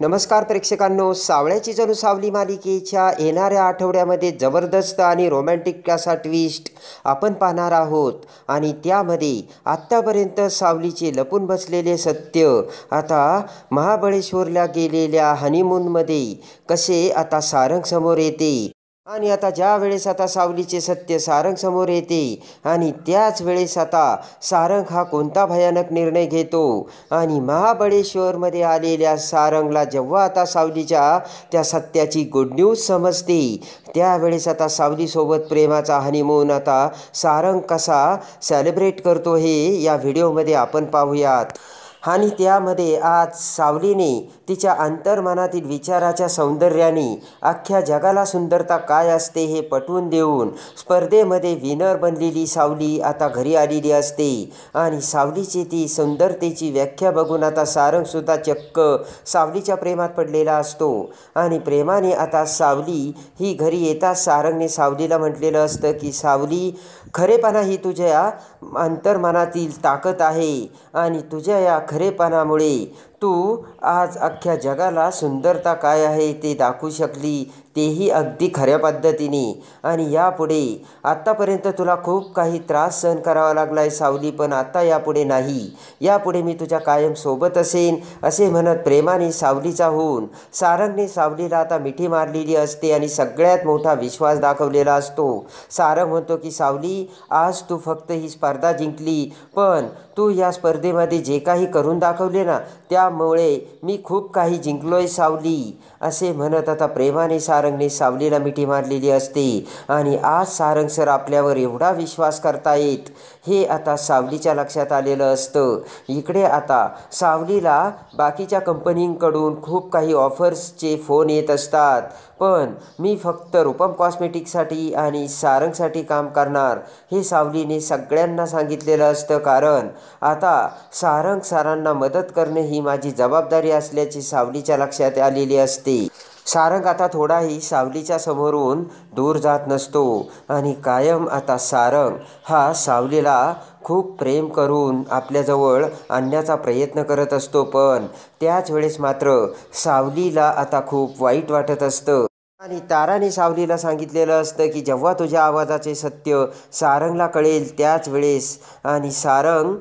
नमस्कार प्रेक्षकांनो, सावळ्याची जणू सावली मालिकेच्या येणाऱ्या आठवड्यामध्ये जबरदस्त आणि रोमॅन्टिक असा ट्विस्ट आपण पाहणार आहोत. आणि त्यामध्ये आत्तापर्यंत सावलीचे लपून बसलेले सत्य आता महाबळेश्वरला गेलेल्या हनीमूनमध्ये कसे आता सारंग समोर येते. आणि आता ज्या वेळेस आता सावलीचे सत्य सारंग समोर येते आणि त्याच वेळेस आता सारंग हा कोणता भयानक निर्णय घेतो. आणि महाबळेश्वरमध्ये आलेल्या सारंगला जेव्हा आता सावलीच्या त्या सत्याची गुड न्यूज समजते, त्यावेळेस आता सावलीसोबत प्रेमाचा हनीमून आता सारंग कसा सेलिब्रेट करतो हे या व्हिडिओमध्ये आपण पाहूयात. आणि त्यामध्ये आज सावलीने तिच्या अंतर्मनातील विचाराच्या सौंदर्याने अख्ख्या जगाला सुंदरता काय असते हे पटवून देऊन स्पर्धेमध्ये विनर बनलेली सावली आता घरी आलेली असते. आणि सावलीची ती सुंदरतेची व्याख्या बघून आता सारंगसुद्धा चक्क सावलीच्या प्रेमात पडलेला असतो. आणि प्रेमाने आता सावली ही घरी येताच सारंगने सावलीला म्हटलेलं असतं की सावली, खरेपणा ही तुझ्या अंतर्मनातील ताकद आहे आणि तुझ्या या खरेपणामुळे तू आज अख्ख्या जगाला सुंदरता काय आहे ते दाखवू शकली, तेही अगदी खऱ्या पद्धतीने. आणि यापुढे आत्तापर्यंत तुला खूप काही त्रास सहन करावा लागला आहे सावली, पण आता यापुढे नाही, यापुढे मी तुझ्या कायम सोबत असेन असे म्हणत प्रेमाने सावलीचा होऊन सारंगने सावलीला आता मिठी मारलेली असते आणि सगळ्यात मोठा विश्वास दाखवलेला असतो. सारंग म्हणतो की सावली, आज तू फक्त ही स्पर्धा जिंकली, पण तू या स्पर्धेमध्ये जे काही करून दाखवले ना, त्यामुळे मी खूप काही जिंकलोय सावली, असे म्हणत आता प्रेमाने सारंगने सावलीला मिठी मारलेली असते. आणि आज सारंग सर आपल्यावर एवढा विश्वास करतायत हे आता सावलीच्या लक्षात आलेलं असतं. इकडे आता सावलीला बाकीच्या कंपनींकडून खूप काही ऑफर्सचे फोन येत असतात, पण मी फक्त रूपम कॉस्मेटिकसाठी आणि सारंगसाठी काम करणार हे सावलीने सगळ्यांना सांगितलेलं असतं. कारण आता सारंग सरांना मदत करणे ही माझी जबाबदारी असल्याची सावलीच्या लक्षात आलेली असते. सारंग आता थोडाही सावलीच्या समोरून दूर जात नसतो आणि कायम आता सारंग हा सावलीला खूप प्रेम करून आपल्याजवळ आणण्याचा प्रयत्न करत असतो. पण त्याच वेळेस मात्र सावलीला आता खूप वाईट वाटत असतं. आणि ताराने सावलीला सांगितलेलं असतं की जेव्हा तुझ्या आवाजाचे सत्य सारंगला कळेल त्याच वेळेस आणि सारंग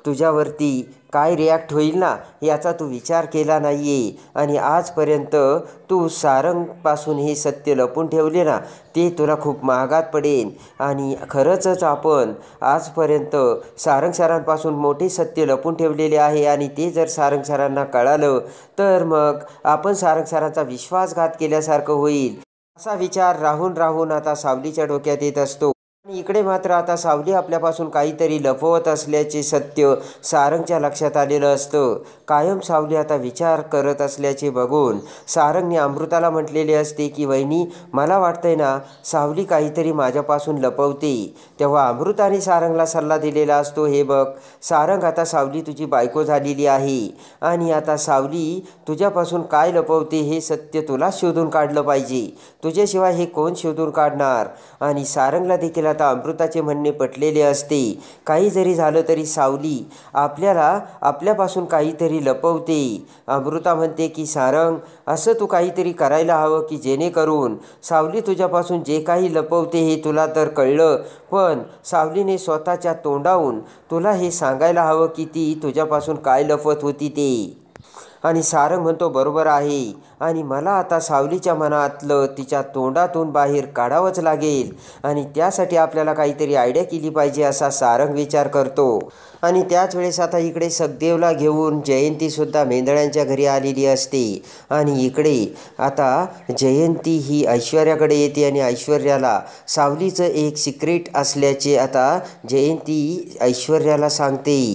तुझ्यावरती काय रिॲक्ट होईल ना, याचा तू विचार केला नाही आहे. आणि आजपर्यंत तू सारंगपासून हे सत्य लपून ठेवले ना, ते तुला खूप महागात पडेल. आणि खरंचच आपण आजपर्यंत सारंग सरांपासून मोठे सत्य लपून ठेवलेले आहे आणि ते जर सारंग सरांना कळालं तर मग आपण सारंग सरांचा विश्वासघात केल्यासारखं होईल, असा विचार राहून राहून आता सावलीच्या डोक्यात येत असतो. आणि इकडे मात्र आता सावली आपल्यापासून काहीतरी लपवत असल्याचे सत्य सारंगच्या लक्षात आलेलं असतं. कायम सावली आता विचार करत असल्याचे बघून सारंगने अमृताला म्हटलेले असते की वहिनी, मला वाटतंय ना सावली काहीतरी माझ्यापासून लपवते. तेव्हा अमृताने सारंगला सल्ला दिलेला असतो, हे बघ सारंग, आता सावली तुझी बायको झालेली आहे आणि आता सावली तुझ्यापासून काय लपवते हे सत्य तुला शोधून काढलं पाहिजे, तुझ्याशिवाय हे कोण शोधून काढणार. आणि सारंगला देखील आता अमृताचे म्हणणे पटलेले असते. काही जरी झालं तरी सावली आपल्यापासून काहीतरी लपवते. अमृता म्हणते की सारंग, असं तू काहीतरी करायला हवं की जेणेकरून सावली तुझ्यापासून जे काही लपवते हे तुला तर कळलं, पण सावलीने स्वतःच्या तोंडावून तुला हे सांगायला हवं की ती तुझ्यापासून काय लपवत होती ते. आणि सारंग म्हणतो बरोबर आहे आणि मला आता सावलीच्या मनातलं तिच्या तोंडातून बाहेर काढावंच लागेल आणि त्यासाठी आपल्याला काहीतरी आयडिया केली पाहिजे असा सारंग विचार करतो. आणि त्याच वेळेस आता इकडे सखदेवला घेऊन जयंतीसुद्धा मेंदळ्यांच्या घरी आलेली असते. आणि इकडे आता जयंती ही ऐश्वर्याकडे येते आणि ऐश्वर्याला सावलीचं एक सिक्रेट असल्याचे आता जयंती ऐश्वर्याला सांगते.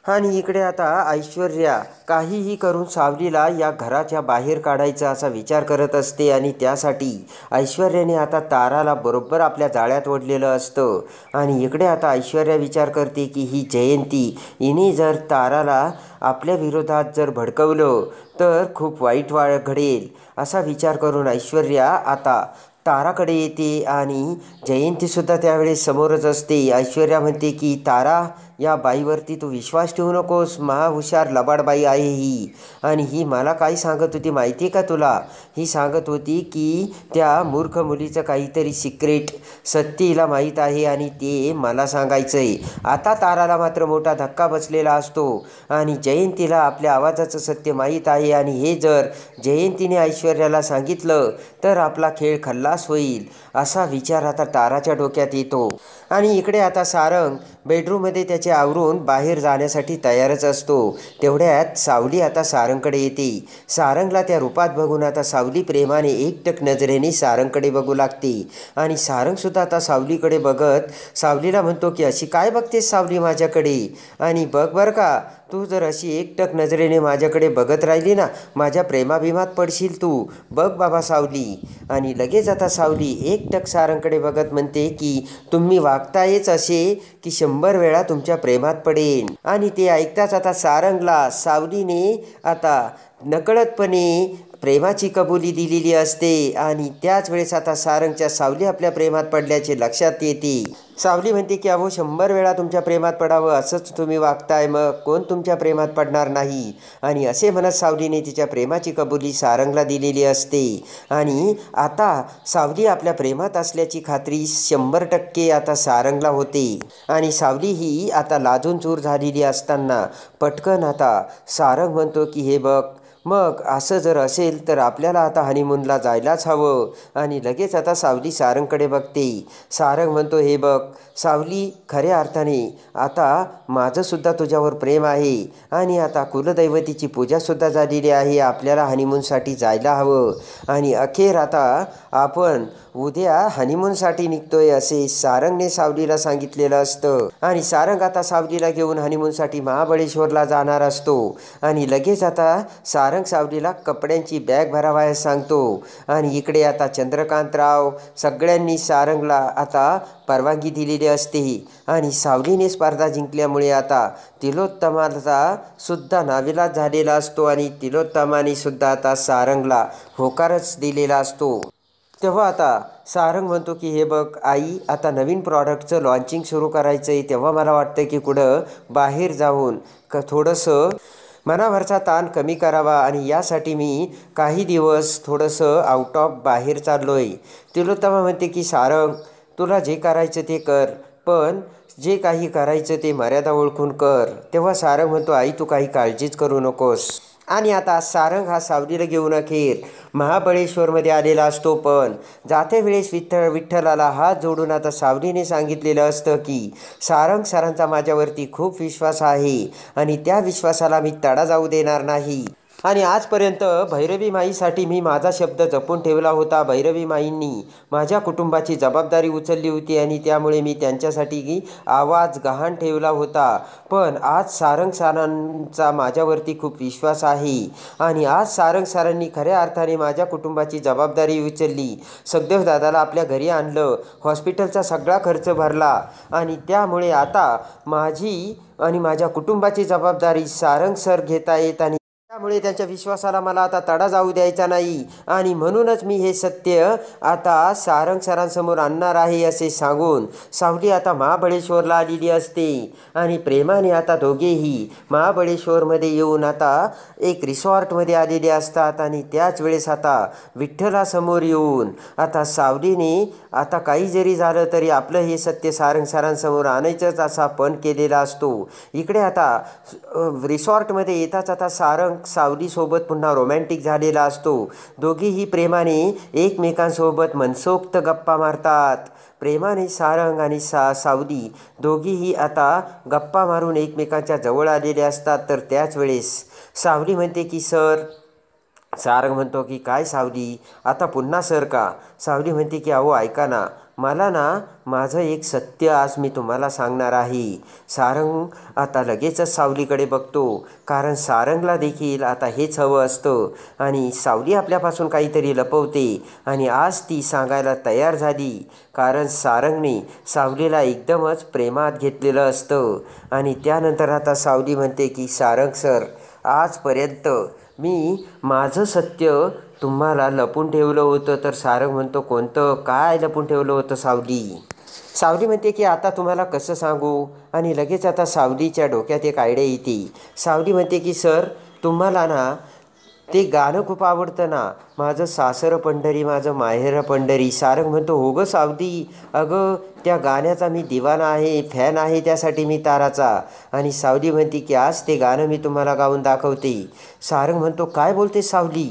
आणि इकडे आता ऐश्वर्या काहीही करून सावलीला या घराच्या बाहेर काढायचा असा विचार करत असते. आणि त्यासाठी ऐश्वर्याने आता ताराला बरोबर आपल्या जाळ्यात ओढलेलं असतं. आणि इकडे आता ऐश्वर्या विचार करते की ही जयंती हिने जर ताराला आपल्या विरोधात जर भडकवलं तर खूप वाईट घडेल, असा विचार करून ऐश्वर्या आता ताराकडे येते आणि जयंतीसुद्धा त्यावेळेस समोरच असते. ऐश्वर्या म्हणते की तारा, या बाईवरती तू विश्वास ठेवू नकोस, महाहुशार लबाड बाई आहे ही. आणि ही मला काय सांगत होती माहिती आहे का तुला? ही सांगत होती की त्या मूर्ख मुलीचं काहीतरी सिक्रेट सत्य हिला माहीत आहे आणि ते मला सांगायचं आहे. आता ताराला मात्र मोठा धक्का बसलेला असतो आणि जयंतीला आपल्या आवाजाचं सत्य माहीत आहे आणि हे जर जयंतीने ऐश्वर्याला सांगितलं तर आपला खेळ खल्लास होईल, असा विचार आता ताराच्या डोक्यात येतो. आणि इकडे आता सारंग बेडरूममध्ये त्याचे आवरून बाहेर जाण्यासाठी तयारच असतो. तेवढ्यात सावली आता सारंगकडे येते. सारंगला त्या रूपात बघून आता सावली प्रेमाने एकटक नजरेने सारंगकडे बघू लागते आणि सारंगसुद्धा आता सावलीकडे बघत सावलीला म्हणतो की अशी काय बघतेस सावली माझ्याकडे? आणि बघ बरं का, तू जर अशी एकटक नजरेने माझ्याकडे बघत राहिली ना, माझ्या प्रेमाभिमात पडशील तू. बघ बाबा सावली. आणि लगेच आता सावली एकटक सारंगकडे बघत म्हणते की तुम्ही वागतायच असे की 100 वेळा तुमच्या प्रेमात पडेन. आणि ते ऐकताच आता सारंगला सावलीने आता नकळतपणे प्रेमाची कबुली दिलेली असते आणि त्याच वेळेस आता सारंगच्या सावली आपल्या प्रेमात पडल्याचे लक्षात येते. सावली म्हणते की अहो 100 वेळा तुमच्या प्रेमात पडावं असंच तुम्ही वागताय, मग कोण तुमच्या प्रेमात पडणार नाही? आणि असे म्हणत सावलीने तिच्या प्रेमाची कबुली सारंगला दिलेली असते. आणि आता सावली आपल्या प्रेमात असल्याची खात्री 100% आता सारंगला होते. आणि सावली ही आता लाजून चूर झालेली असताना पटकन आता सारंग म्हणतो की हे बघ, मग असं जर असेल तर आपल्याला आता हनीमूनला जायलाच हवं. आणि लगेच आता सावली सारंगकडे बघते. सारंग म्हणतो हे बघ सावली, खऱ्या अर्थाने आता माझंसुद्धा तुझ्यावर प्रेम आहे आणि आता कुलदैवतीची पूजासुद्धा झालेली आहे, आपल्याला हनीमूनसाठी जायला हवं. आणि अखेर आता आपण उद्या हनीमूनसाठी निघतोय असे सारंगने सावलीला सांगितलेलं असतं. आणि सारंग आता सावलीला घेऊन हनीमूनसाठी महाबळेश्वरला जाणार असतो. आणि लगेच आता सारंग सावलीला कपड्यांची बॅग भरावयास सांगतो. आणि इकडे आता चंद्रकांतराव सगळ्यांनी सारंगला आता परवानगी दिलेली असते. आणि सावलीने स्पर्धा जिंकल्यामुळे आता तिलोत्तमाचा सुद्धा नाविलाज झालेला असतो आणि तिलोत्तमाने सुद्धा आता सारंगला होकारच दिलेला असतो. तेव्हा आता सारंग म्हणतो की हे बघ आई, आता नवीन प्रॉडक्टचं लॉन्चिंग सुरू करायचं आहे, तेव्हा मला वाटतं की कुठं बाहेर जाऊन थोडंसं मनावरचा ताण कमी करावा आणि यासाठी मी काही दिवस थोडंसं आउट ऑफ बाहेर चाललो आहे. तिलोत्तमा म्हणते की सारंग, तुला जे करायचं ते कर, पण जे काही करायचं ते मर्यादा ओळखून कर. तेव्हा सारंग म्हणतो आई तू काही काळजीच करू नकोस. आणि आता सारंग हा सावलीला घेऊन अखेर महाबळेश्वरमध्ये आलेला असतो. पण जाते वेळेस विठ्ठलाला हात जोडून आता सावलीने सांगितलेलं असतं की सारंग सरांचा माझ्यावरती खूप विश्वास आहे आणि त्या विश्वासाला मी तडा जाऊ देणार नाही. आणि आजपर्यंत भैरवी माईसाठी मी माझा शब्द जपून ठेवला होता. भैरवी माईंनी माझ्या कुटुंबाची जबाबदारी उचलली होती आणि त्यामुळे मी त्यांच्यासाठी आवाज गहाण ठेवला होता. पण आज सारंग सरांचा माझ्यावरती खूप विश्वास आहे आणि आज सारंग सरांनी खऱ्या अर्थाने माझ्या कुटुंबाची जबाबदारी उचलली. सखदेव दादाला आपल्या घरी आणलं, हॉस्पिटलचा सगळा खर्च भरला आणि त्यामुळे आता माझी आणि माझ्या कुटुंबाची जबाबदारी सारंग सर घेत आहेत आणि त्यामुळे त्यांच्या विश्वासाला मला आता तडा जाऊ द्यायचा नाही. आणि म्हणूनच मी हे सत्य आता सारंग सरांसमोर आणणार आहे असे सांगून सावली आता महाबळेश्वरला आलेली असते. आणि प्रेमाने आता दोघेही महाबळेश्वरमध्ये येऊन आता एक रिसॉर्टमध्ये आलेले असतात. आणि त्याच वेळेस आता विठ्ठलासमोर येऊन आता सावलीने आता काही जरी झालं तरी आपलं हे सत्य सारंग सरांसमोर आणायचंच असा पण केलेला असतो. इकडे आता रिसॉर्टमध्ये येताच आता सारंग सावलीसोबत पुन्हा रोमॅन्टिक झालेला असतो. दोघीही प्रेमाने एकमेकांसोबत मनसोक्त गप्पा मारतात. प्रेमाने सारंग आणि सावली दोघीही आता गप्पा मारून एकमेकांच्या जवळ आलेले असतात. तर त्याच वेळेस सावली म्हणते की सर. सारंग म्हणतो की काय सावली, आता पुन्हा सर का? सावली म्हणते की अहो ऐका ना, मला ना माझं एक सत्य आज मी तुम्हाला सांगणार आहे. सारंग आता लगेचच सावलीकडे बघतो, कारण सारंगला देखील आता हेच हवं असतं आणि सावली आपल्यापासून काहीतरी लपवते आणि आज ती सांगायला तयार झाली, कारण सारंगने सावलीला एकदमच प्रेमात घेतलेलं असतं. आणि त्यानंतर आता सावली म्हणते की सारंग सर, आजपर्यंत मी माझं सत्य तुम्हाला लपून ठेवलं होतं. तर सारंग म्हणतो कोणतं, काय लपून ठेवलं होतं सावली? सावली म्हणते की आता तुम्हाला कसं सांगू, आणि लगेच आता सावलीच्या डोक्यात एक आयडिया येते. सावली म्हणते की सर, तुम्हाला ना ते गाणं खूप आवडतं ना, माझं सासर पंढरी माझं माहेर पंढरी. सारंग म्हणतो हो गं सावली, अगं त्या गाण्याचा मी दिवाना आहे, फॅन आहे त्यासाठी मी ताराचा. आणि सावली म्हणते की आज ते गाणं मी तुम्हाला गाऊन दाखवते. सारंग म्हणतो काय बोलते सावली.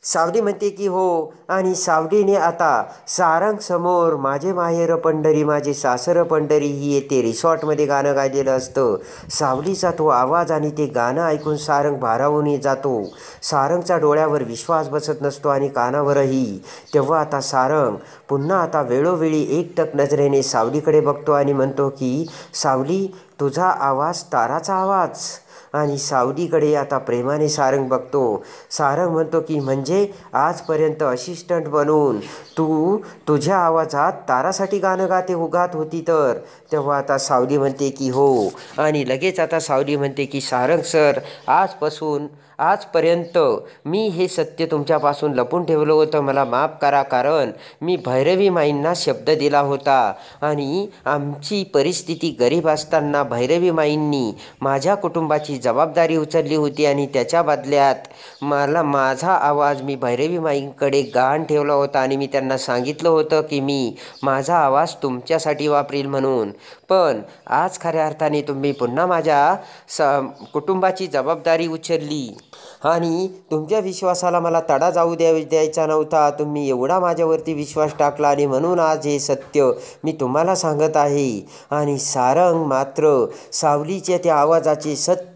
सावली म्हणते की हो, आणि सावलीने आता सारंग समोर माझे माहेर पंढरी माझे सासर पंढरी ही येते रिसॉर्टमध्ये गाणं गायलेलं असतं. सावलीचा तो आवाज आणि ते गाणं ऐकून सारंग भारावून जातो. सारंगचा डोळ्यावर विश्वास बसत नसतो आणि कानावरही. तेव्हा आता सारंग पुन्हा आता वेळोवेळी एकटक नजरेने सावलीकडे बघतो आणि म्हणतो की सावली, तुझा आवाज ताराचा आवाज. आणि सावलीकडे आता प्रेमाने सारंग बघतो. सारंग म्हणतो की म्हणजे आजपर्यंत असिस्टंट बनून तू तुझ्या आवाजात तारासाठी गाणं गात होती तर. तेव्हा आता सावली म्हणते की हो, आणि लगेच आता सावली म्हणते की सारंग सर, आजपर्यंत मी हे सत्य तुमच्यापासून लपून ठेवलं होतं, मला माफ करा. कारण मी भैरवी माईंना शब्द दिला होता आणि आमची परिस्थिती गरीब असताना भैरवी माईंनी माझ्या कुटुंबाची जबाबदारी उचलली होती आणि त्याच्या बदल्यात मला माझा आवाज मी भैरवी माईंकडे गहाण ठेवला होता आणि मी त्यांना सांगितलं होतं की मी माझा आवाज तुमच्यासाठी वापरील म्हणून. पण आज खऱ्या अर्थाने तुम्ही पुन्हा माझ्या कुटुंबाची जबाबदारी उचलली आणि तुमच्या विश्वासाला मला तडा जाऊ द्यायचा नव्हता. तुम्ही एवढा माझ्यावरती विश्वास टाकला आणि म्हणून आज हे सत्य मी तुम्हाला सांगत आहे. आणि सारंग मात्र सावलीच्या त्या आवाजाचे सत्य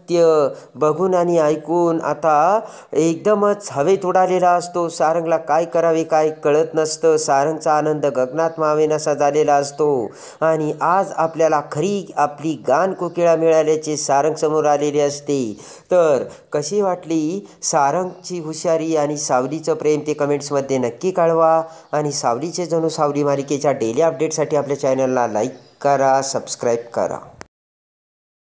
बघून आणि ऐकून आता एकदमच हवेत उडालेला असतो. सारंगला काय करावे काय कळत नसतं. सारंगचा आनंद गगनात मावेनासा झालेला असतो. आणि आज आपल्याला खरी आपली गान कोकिळा मिळाल्याचे सारंग समोर आलेले असते. तर कशी वाटली सारंगची हुशारी आणि सावलीचं प्रेम ते कमेंट्समध्ये नक्की कळवा. आणि सावलीचे जणू सावली मालिकेच्या डेली अपडेटसाठी आपल्या चॅनलला लाईक करा, सबस्क्राईब करा.